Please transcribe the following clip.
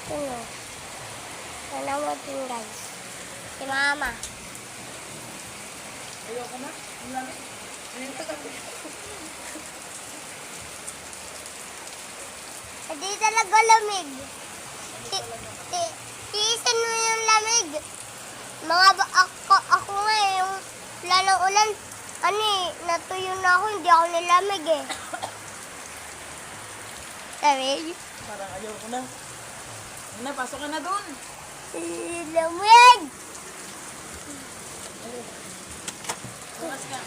Yun o. Nanawa din guys. Si mama. Ayoko na. Ang lamig. Ayun ka sabi. Hindi talaga lamig. Tiisin mo yung lamig. Ako nga eh, yung lalong ulan, natuyo na ako, hindi ako nilamig eh. Lamig? Parang ayoko na. Ayun na, pasok ka na doon. Lamig! Bukas ka.